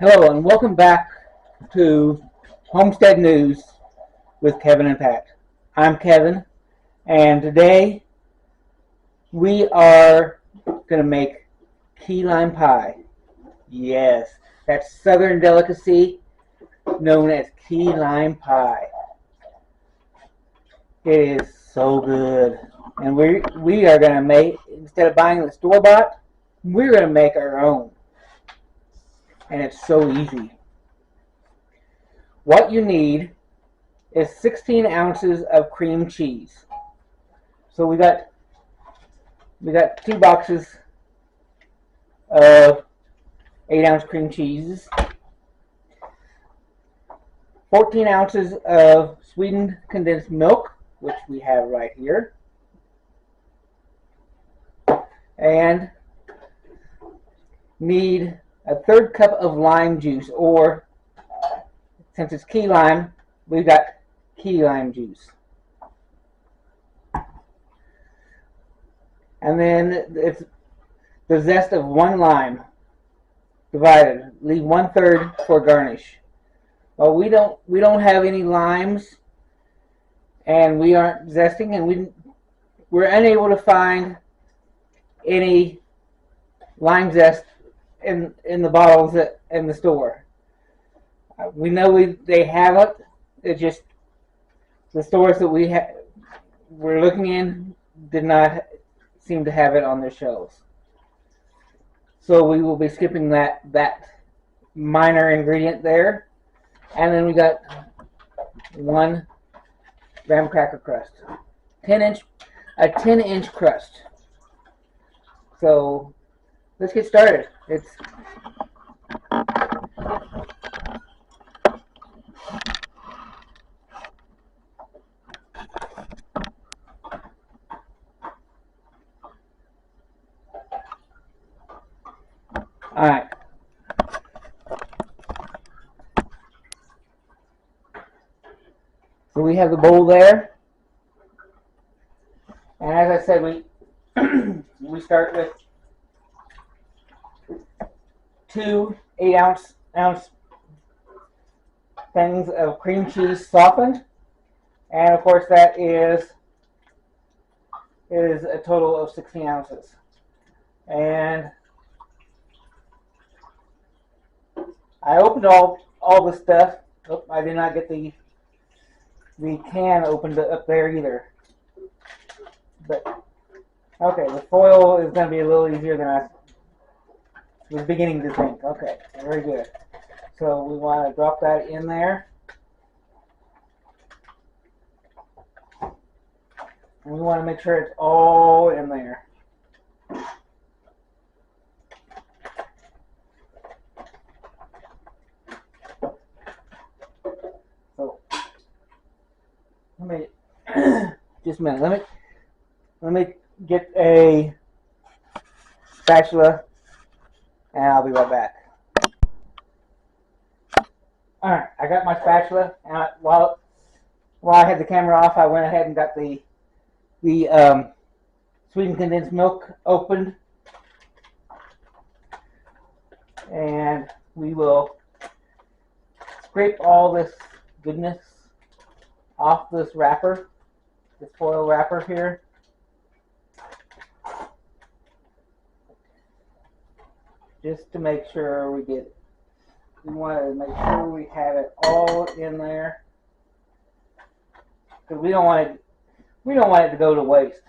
Hello and welcome back to Homestead News with Kevin and Pat. I'm Kevin, and today we are going to make key lime pie. Yes, that southern delicacy known as key lime pie. It is so good. And we are going to make, instead of buying the store-bought, we're going to make our own. And it's so easy. What you need is 16 ounces of cream cheese. So we got 2 boxes of 8-ounce cream cheeses, 14 ounces of sweetened condensed milk, which we have right here, and need a third cup of lime juice, or since it's key lime, we've got key lime juice. And then it's the zest of 1 lime divided. Leave 1/3 for garnish. Well, we don't have any limes, and we aren't zesting, and we're unable to find any lime zest in the bottles in the store. We know they have it. It's just the stores that we're looking in did not seem to have it on their shelves. So we will be skipping that minor ingredient there. And then we got 1 graham cracker crust, a 10-inch crust. So let's get started. All right. So we have the bowl there, and as I said, we start with 2 8-ounce things of cream cheese softened, and of course that is a total of 16 ounces. And I opened all the stuff. Oh, I did not get the can opened up there either. But okay, the foil is going to be a little easier than I was beginning to think. Okay, very good. So we want to drop that in there. And we want to make sure it's all in there. So let me just a minute. Let me get a spatula, and I'll be right back. All right, I got my spatula, and while I had the camera off, I went ahead and got the sweetened condensed milk opened, and we will scrape all this goodness off this wrapper, this foil wrapper here. Just to make sure we want to make sure we have it all in there, because we don't want it to go to waste.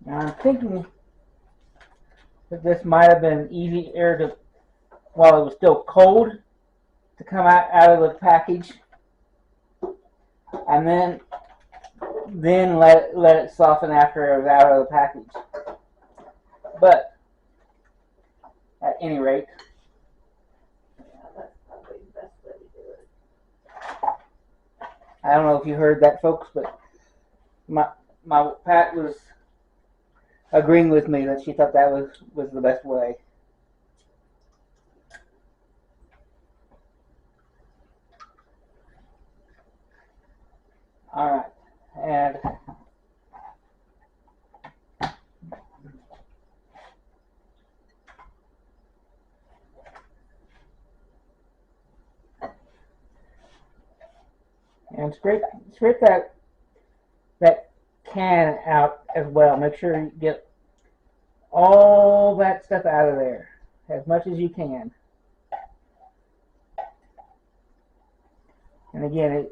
Now I'm thinking that this might have been easier to, while it was still cold, to come out of the package, and then let it soften after it was out of the package. But at any rate, that's probably the best way to do it. I don't know if you heard that, folks, but my Pat was agreeing with me that she thought that was the best way. All right, and scrape that can out as well. Make sure you get all that stuff out of there as much as you can. And again,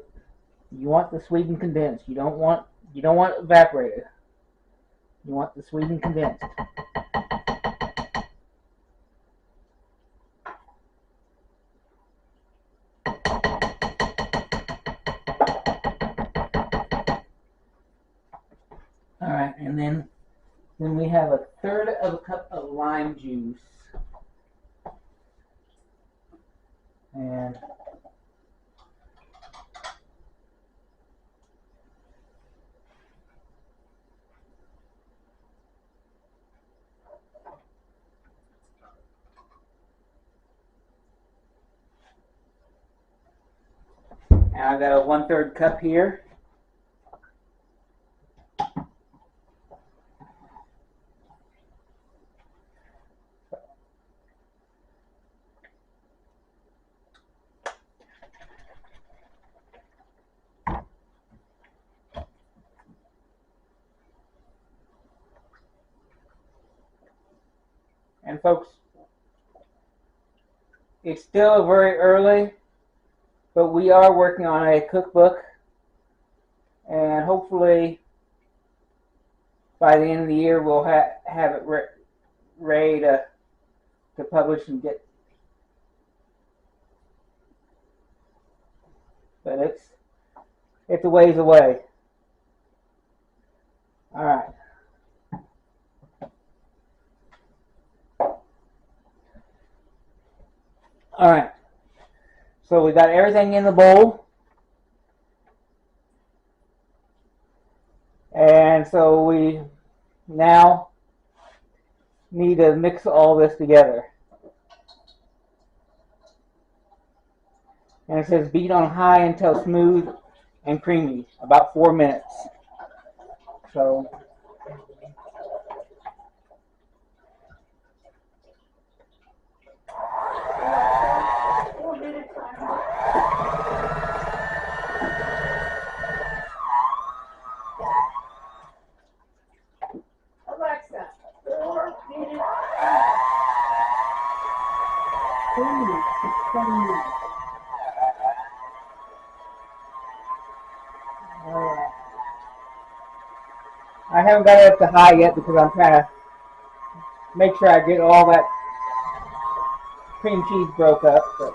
you want the sweetened condensed. You don't want evaporated. You want the sweetened condensed. All right, and then we have a third of a cup of lime juice. And I've got a 1/3 cup here. And folks, it's still very early, but we are working on a cookbook, and hopefully by the end of the year we'll have it ready to publish and get. But it's a ways away. All right. All right. So we got everything in the bowl. And so we now need to mix all this together. And it says beat on high until smooth and creamy, about 4 minutes. So Alexa, 4 minutes. 4 minutes, 20 minutes. I haven't got it up to high yet because I'm trying to make sure I get all that cream cheese broke up. But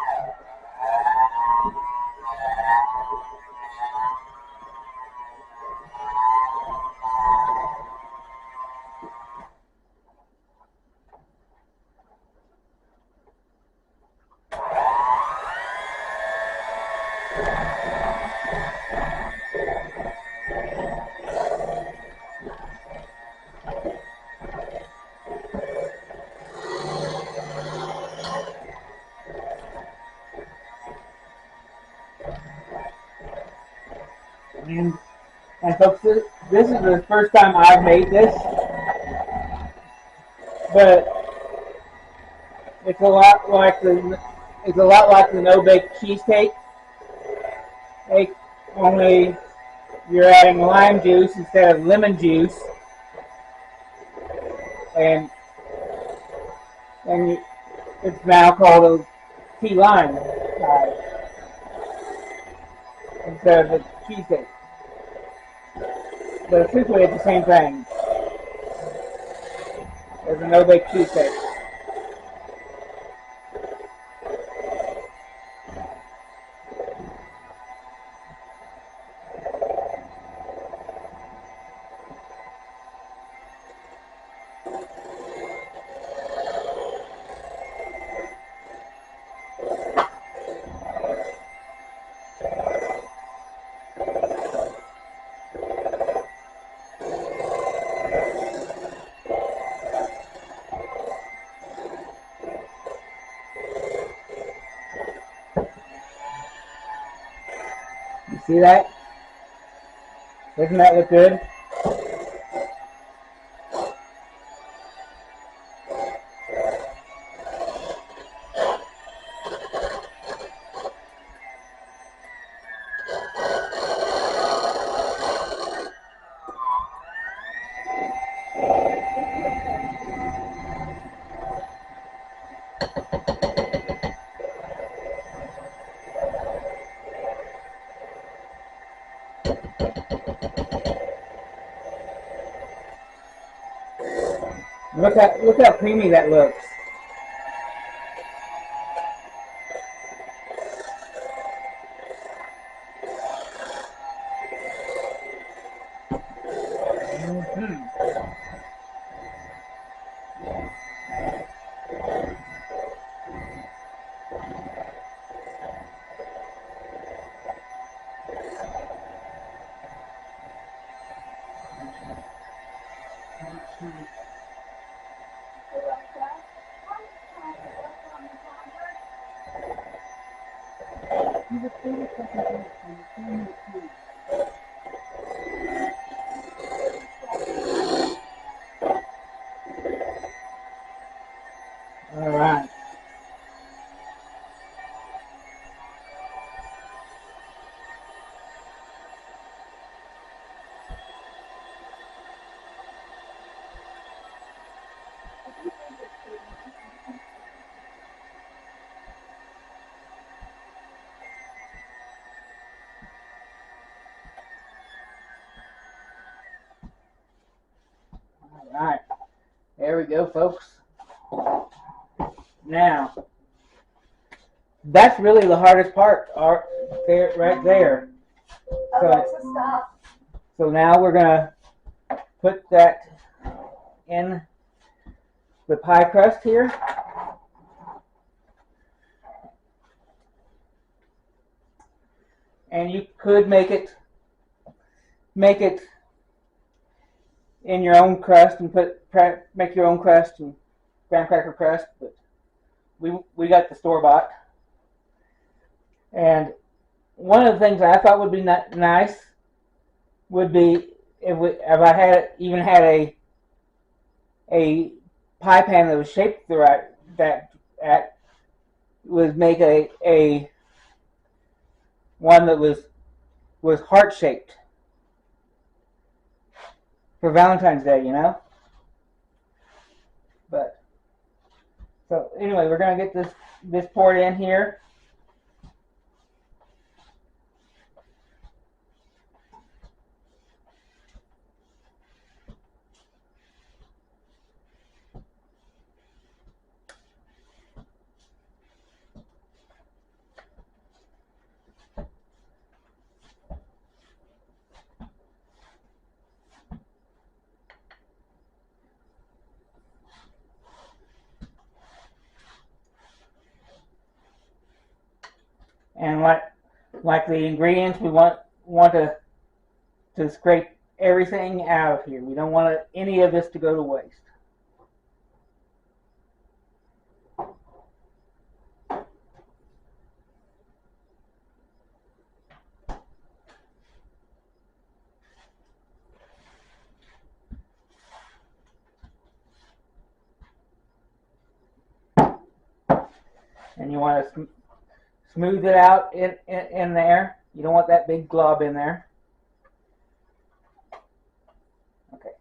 and folks, this is the first time I've made this, but it's a lot like the no-bake cheesecake. Only you're adding lime juice instead of lemon juice, and it's now called a key lime instead of a cheesecake. But essentially it's the same thing. There's was a no-bake Tuesday. You see that? Doesn't that look good? Look how creamy that looks. All right. All right. There we go, folks. Now, that's really the hardest part, there, right there. Alexa, stop. So now we're gonna put that in the pie crust here. And you could make it in your own crust and make your own crust and graham cracker crust, but we got the store-bought. And one of the things I thought would be nice would be if I had a pie pan that was shaped the right would make a one that was heart shaped for Valentine's Day, you know. But so anyway, we're gonna get this poured in here. And like the ingredients, we want to scrape everything out of here. We don't want any of this to go to waste. And you want to smooth it out in there. You don't want that big glob in there. Okay.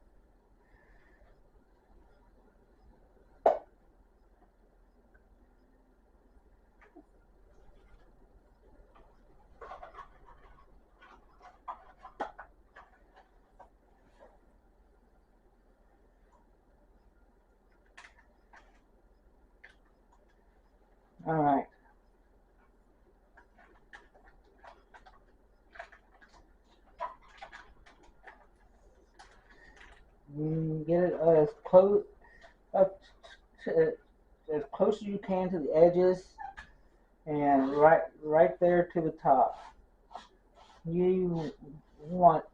All right. Get it as close up to, as close as you can to the edges, and right there to the top. You want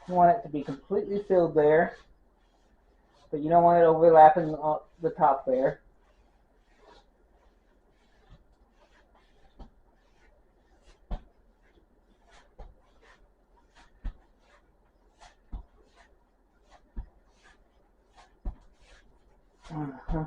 it to be completely filled there, but you don't want it overlapping the top there. Uh-huh.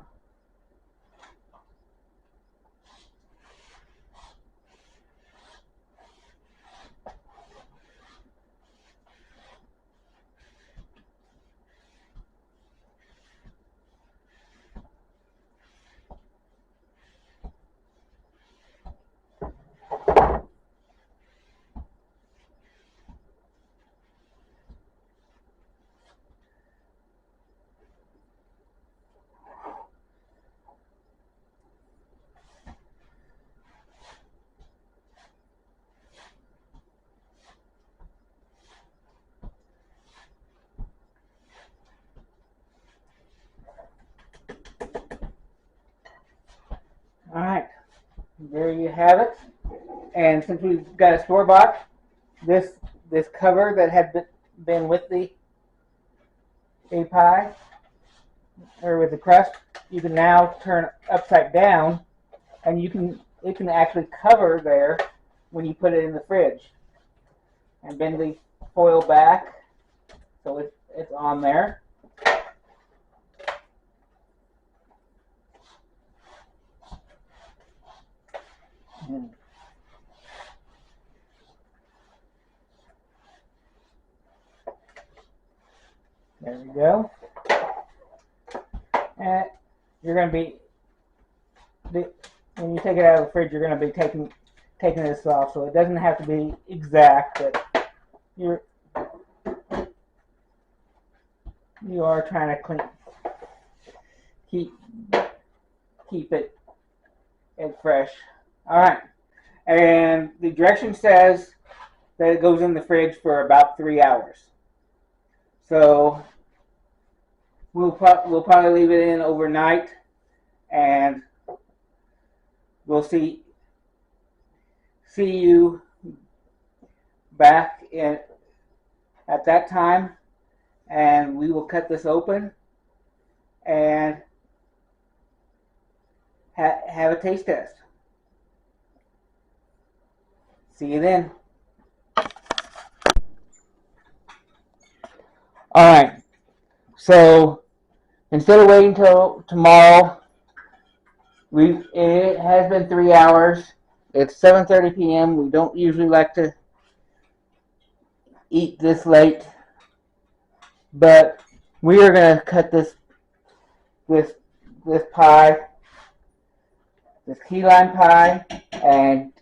All right, there you have it. And since we've got a store bought, this cover that had been with the pie or with the crust, you can now turn upside down, and it can actually cover there when you put it in the fridge. And bend the foil back so it's on there. There we go. And you're going to be, when you take it out of the fridge, you're going to be taking this off, so it doesn't have to be exact, but you are trying to keep it fresh. All right, and the direction says that it goes in the fridge for about 3 hours. So we'll probably leave it in overnight, and we'll see you back in at that time, and we will cut this open and have a taste test. See you then. All right. So instead of waiting till tomorrow, it has been 3 hours. It's 7:30 p.m. We don't usually like to eat this late, but we are going to cut this pie, this key lime pie, and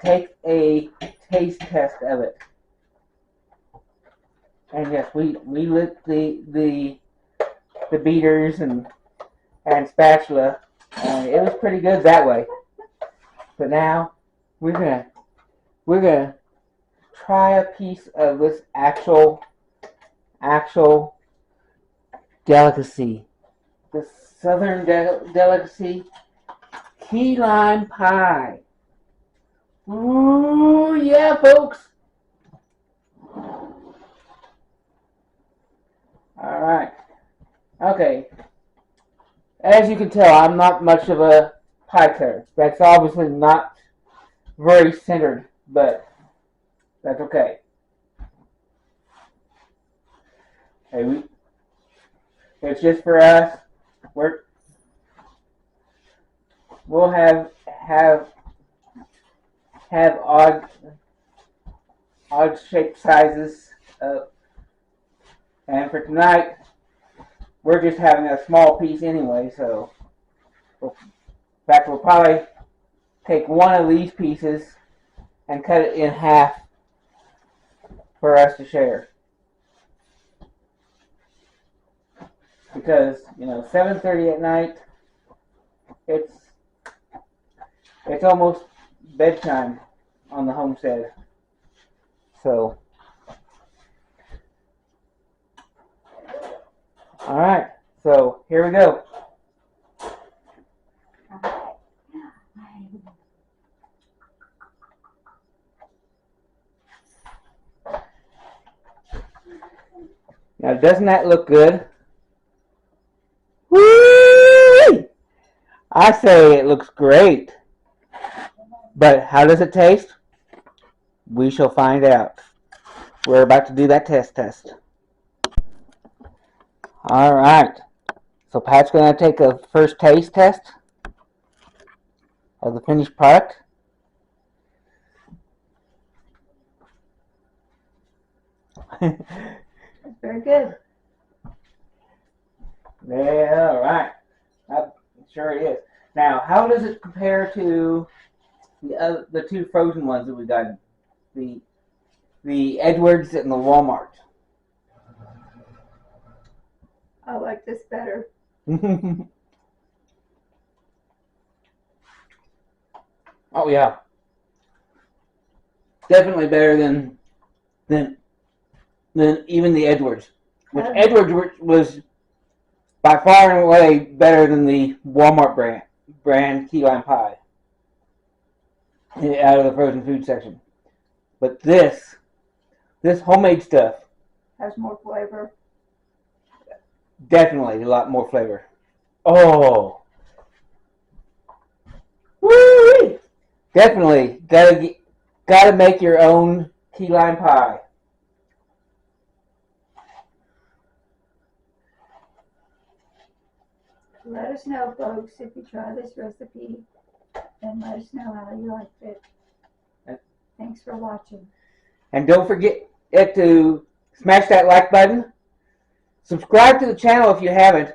take a taste test of it. And yes, we lit the beaters and spatula, and it was pretty good that way. But now we're gonna try a piece of this actual delicacy, the southern delicacy, key lime pie. Ooh, yeah, folks. All right. Okay. As you can tell, I'm not much of a pie cutter. That's obviously not very centered, but that's okay. Hey, it's just for us. We'll have odd shaped sizes, and for tonight, we're just having a small piece anyway. So, in fact, we'll probably take one of these pieces and cut it in half for us to share. Because 7:30 at night, it's It's almost bedtime on the homestead. So, all right. So here we go. Now, doesn't that look good? Woo! I say it looks great. But how does it taste? We shall find out. We're about to do that test. All right. So Pat's going to take a first taste test of the finished product. It's very good. Yeah, all right. Sure it is. Now, how does it compare to the two frozen ones that we got? The Edwards and the Walmart. I like this better. Oh yeah, definitely better than even the Edwards. Which Edwards was by far and away better than the Walmart brand key lime pie out of the frozen food section. But this homemade stuff has more flavor. Definitely a lot more flavor. Oh, woo! Definitely gotta make your own key lime pie. Let us know, folks, if you try this recipe, and let us know how you liked it. Thanks for watching. And don't forget to smash that like button. Subscribe to the channel if you haven't.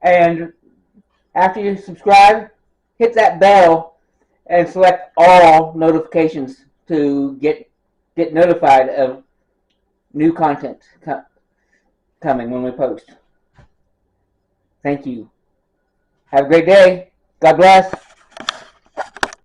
And after you subscribe, hit that bell and select all notifications to get notified of new content coming when we post. Thank you. Have a great day. God bless.